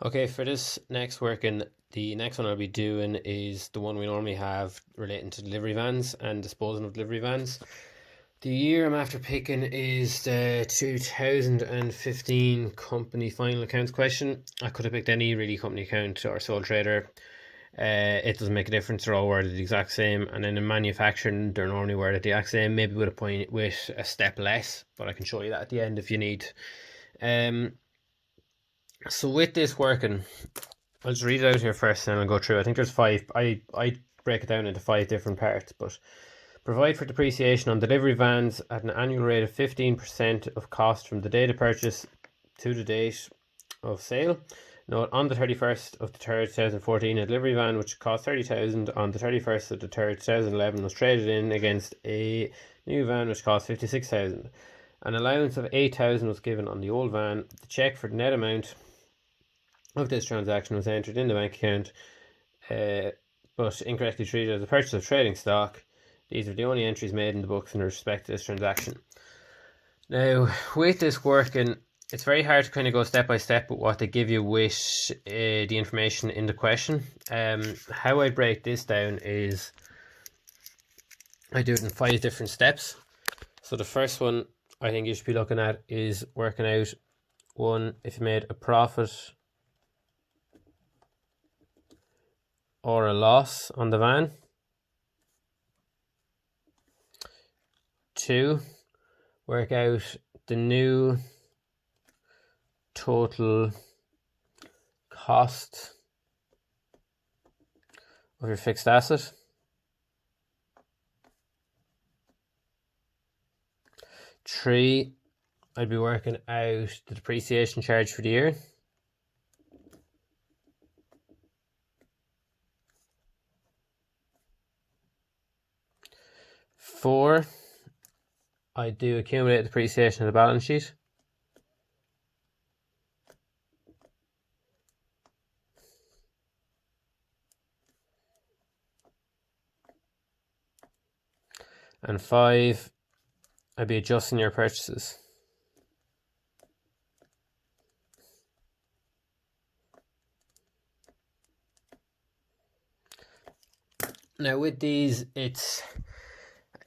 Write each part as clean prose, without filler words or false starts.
Okay, for this next working, the next one I'll be doing is the one we normally have relating to delivery vans and disposing of delivery vans. The year I'm after picking is the 2015 company final accounts question. I could have picked any really company account or sole trader. It doesn't make a difference. They're all worded the exact same. And then in manufacturing, they're normally worded the exact same, maybe with a step less. But I can show you that at the end if you need. Um, so with this working, I'll just read it out here first and then I'll go through. I think there's five. I break it down into five different parts, but provide for depreciation on delivery vans at an annual rate of 15% of cost from the date of purchase to the date of sale. Note, on the 31st of the 3rd, 2014, a delivery van which cost 30,000 on the 31st of the 3rd, 2011 was traded in against a new van which cost 56,000. An allowance of 8,000 was given on the old van. The cheque for the net amount of this transaction was entered in the bank account, but incorrectly treated as a purchase of trading stock. These are the only entries made in the books in respect to this transaction. Now, with this working, it's very hard to kind of go step by step with what they give you with the information in the question. How I break this down is I do it in 5 different steps. So the first one I think you should be looking at is working out, one, if you made a profit or a loss on the van. 2, work out the new total cost of your fixed asset. 3, I'd be working out the depreciation charge for the year. 4, I do accumulate depreciation of the balance sheet. 5, I'd be adjusting your purchases. Now with these, it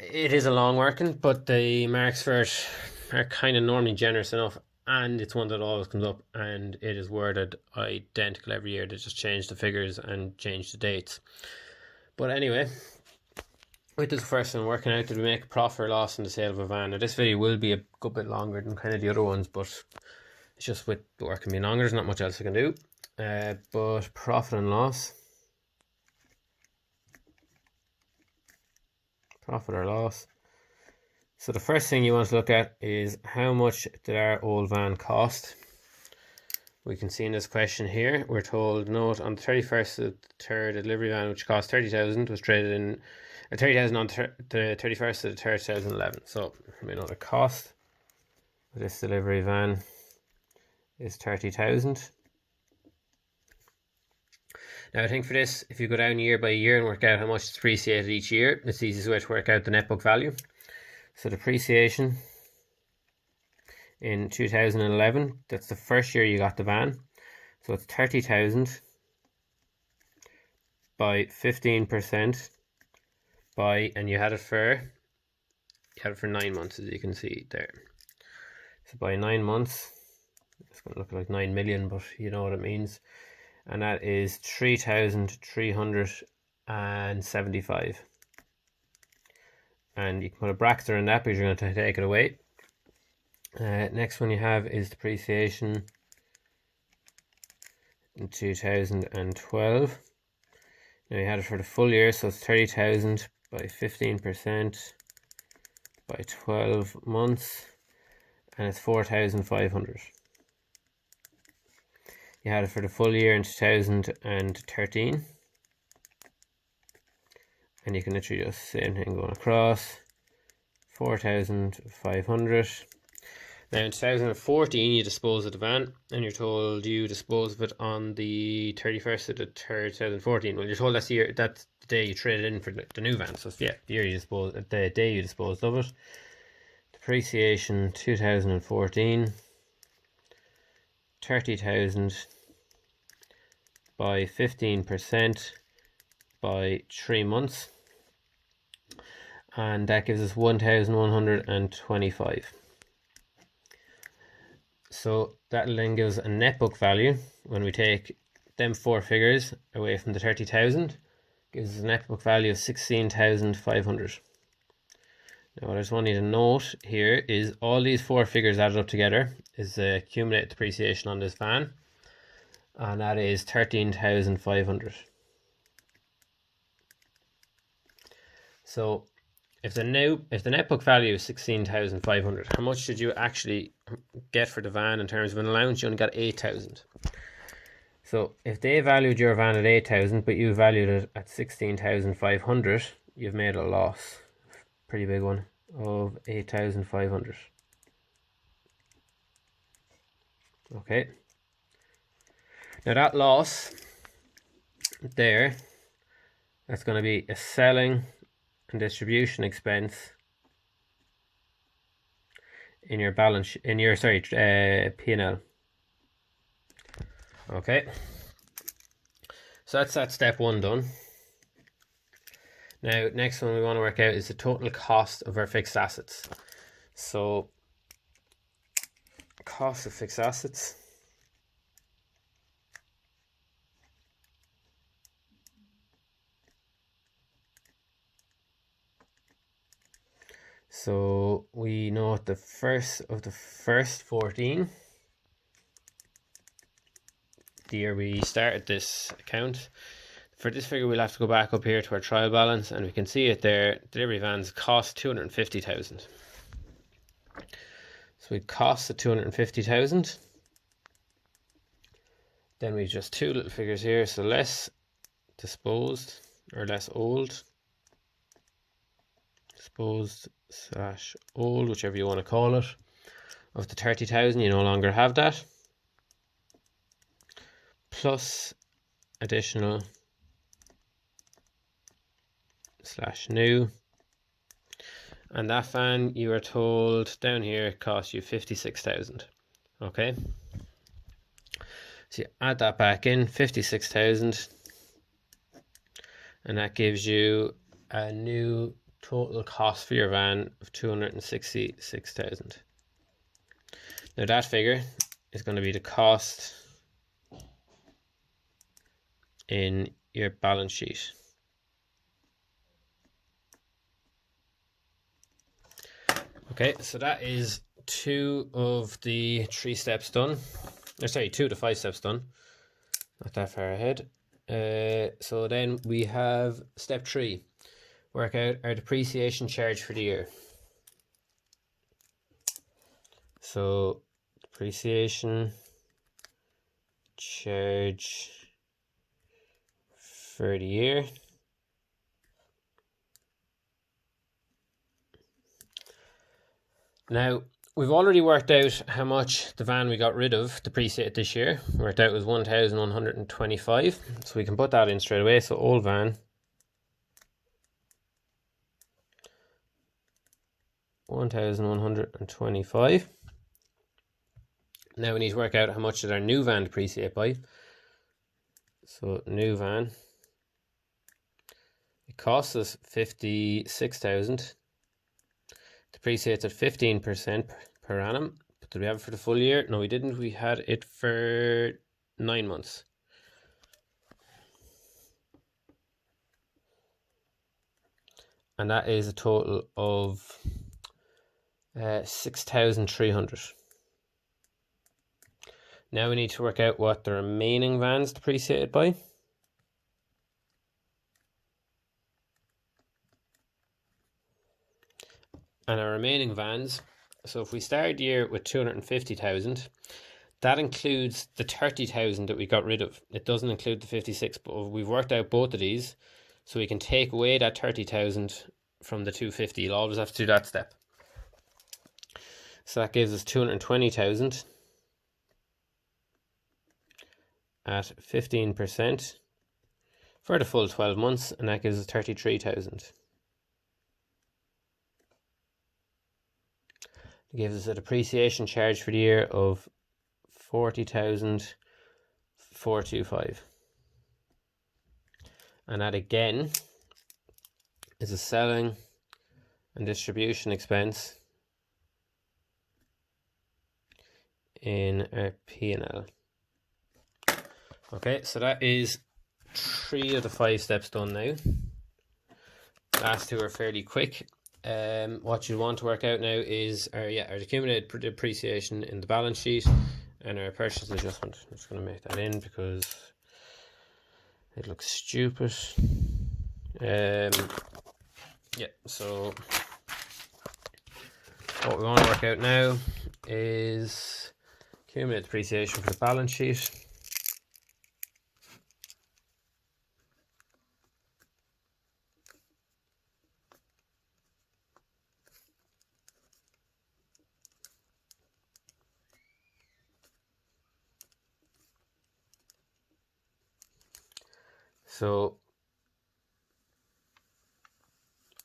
is a long working, but the marks for it are kind of normally generous enough, and it's one that always comes up, and it is worded identical every year. They just change the figures and change the dates. But anyway, with this first one, working out, did we make a profit or loss in the sale of a van? Now this video will be a good bit longer than kind of the other ones, but it's just with the working being longer, there's not much else I can do. But profit and loss. Profit or loss. So the first thing you want to look at is how much did our old van cost? We can see in this question here, we're told, note, on the 31st of the 3rd, a delivery van which cost 30,000 was traded in, 30,000 on the 31st of the 3rd, 2011. So we know the cost of this delivery van is 30,000. Now I think for this, if you go down year by year and work out how much is depreciated each year, it's the easiest way to work out the net book value. So depreciation in 2011, that's the first year you got the van. So it's 30,000 by 15% by, and you had it for 9 months, as you can see there. So by 9 months, it's going to look like 9 million, but you know what it means. And that is 3,375. And you can put a bracket around that because you're going to take it away. Next one you have is depreciation in 2012. Now you had it for the full year, so it's 30,000 by 15% by 12 months, and it's 4,500. You had it for the full year in 2013, and you can literally just same thing going across, 4,500. Now in 2014 you dispose of the van, and you're told you dispose of it on the 31st of the 3rd, 2014. Well, you're told that's the day you traded in for the new van, so yeah, the day you disposed of it. Depreciation 2014, 30,000 by 15% by 3 months, and that gives us 1,125. So that'll then give us a net book value when we take them 4 figures away from the 30,000, gives us a net book value of 16,500. Now what I just want you to note here is all these 4 figures added up together is the accumulated depreciation on this van, and that is 13,500. So if the net book value is 16,500, how much did you actually get for the van in terms of an allowance? You only got 8,000. So if they valued your van at 8,000 but you valued it at 16,500, you've made a loss, pretty big one, of 8,500. Okay, now that loss there, that's going to be a selling and distribution expense in your balance, P&L. Okay, so that's that step 1 done. Now next one we want to work out is the total cost of our fixed assets. So cost of fixed assets, so we know the first 14, the year we started this account. For this figure we'll have to go back up here to our trial balance, and we can see it there. Delivery vans cost 250,000. So we cost the 250,000. Then we just 2 little figures here, so less disposed or less old, disposed / old, whichever you want to call it, of the 30,000. You no longer have that, plus additional / new, and that van you are told down here cost you 56,000. Okay, so you add that back in, 56,000, and that gives you a new total cost for your van of 266,000. Now that figure is going to be the cost in your balance sheet. Okay, so that is 2 of the 3 steps done. Or sorry, 2 to 5 steps done. Not that far ahead. So then we have step 3. Work out our depreciation charge for the year. So depreciation charge for the year. Now, we've already worked out how much the van we got rid of depreciated this year. Worked out was 1,125. So we can put that in straight away. So old van, 1,125. Now we need to work out how much did our new van depreciate by. So new van, it costs us 56,000. Depreciates at 15% per annum. But did we have it for the full year? No, we didn't. We had it for 9 months. And that is a total of 6,300. Now we need to work out what the remaining vans depreciated by. And our remaining vans, so if we start the year with 250,000, that includes the 30,000 that we got rid of. It doesn't include the 56, but we've worked out both of these, so we can take away that 30,000 from the 250. You'll always have to do that step. So that gives us 220,000 at 15% for the full 12 months, and that gives us 33,000. It gives us a depreciation charge for the year of 40,425. and that again is a selling and distribution expense in our P&L. Okay, so that is 3 of the 5 steps done now. Last 2 are fairly quick. What you want to work out now is our accumulated depreciation in the balance sheet and our purchase adjustment. I'm just going to make that in because it looks stupid. So what we want to work out now is accumulated depreciation for the balance sheet. So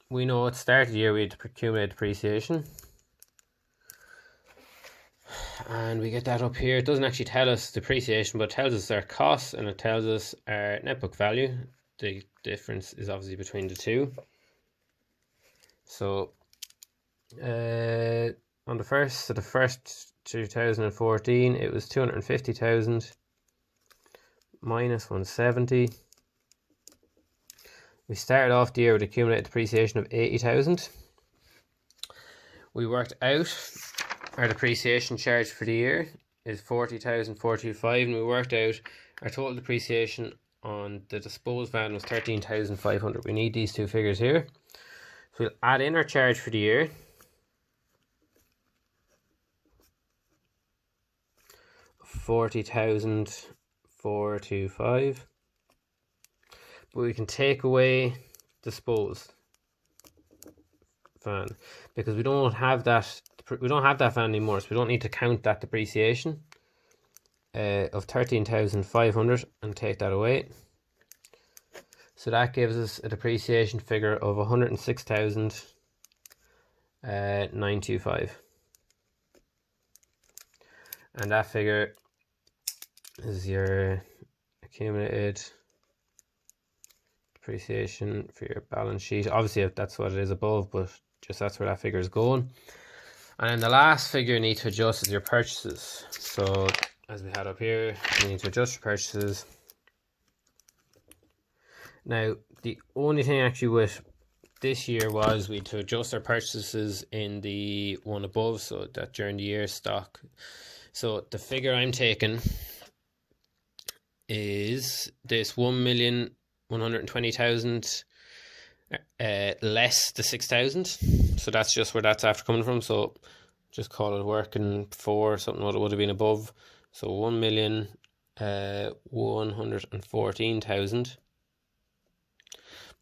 we know at the start of the year we had accumulated depreciation, and we get that up here. It doesn't actually tell us depreciation, but it tells us our costs and it tells us our net book value. The difference is obviously between the two. So on the first 2014 it was 250,000 minus 170. We started off the year with accumulated depreciation of 80,000. We worked out our depreciation charge for the year is 40,425, and we worked out our total depreciation on the disposed van was 13,500. We need these 2 figures here. So we'll add in our charge for the year. $40,425. But we can take away disposed van because we don't have that van anymore, so we don't need to count that depreciation of 13,500 and take that away. So that gives us a depreciation figure of 106,925, and that figure is your accumulated depreciation for your balance sheet. Obviously that's what it is above, but just that's where that figure is going. And then the last figure you need to adjust is your purchases. So as we had up here, you need to adjust your purchases. Now the only thing actually with this year was we had to adjust our purchases in the one above, so that during the year stock. So the figure I'm taking is this 1,120,000 less the 6,000. So that's just where that's after coming from. So just call it working for something what it would have been above. So 1,114,000.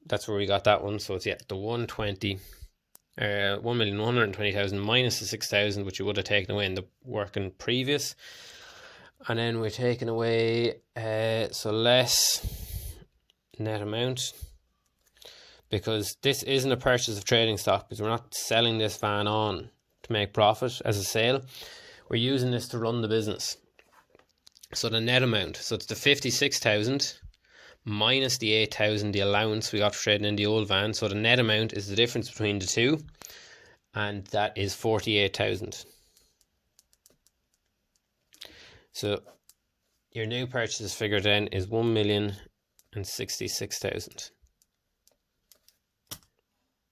That's where we got that one. So it's the 1,120,000 minus the 6,000, which you would have taken away in the working previous. And then we're taking away so less net amount, because this isn't a purchase of trading stock, because we're not selling this van on to make profit as a sale. We're using this to run the business. So the net amount, so it's the 56,000 minus the 8,000, the allowance we got for trading in the old van. So the net amount is the difference between the two, and that is 48,000. So your new purchase figure then is 1,066,000.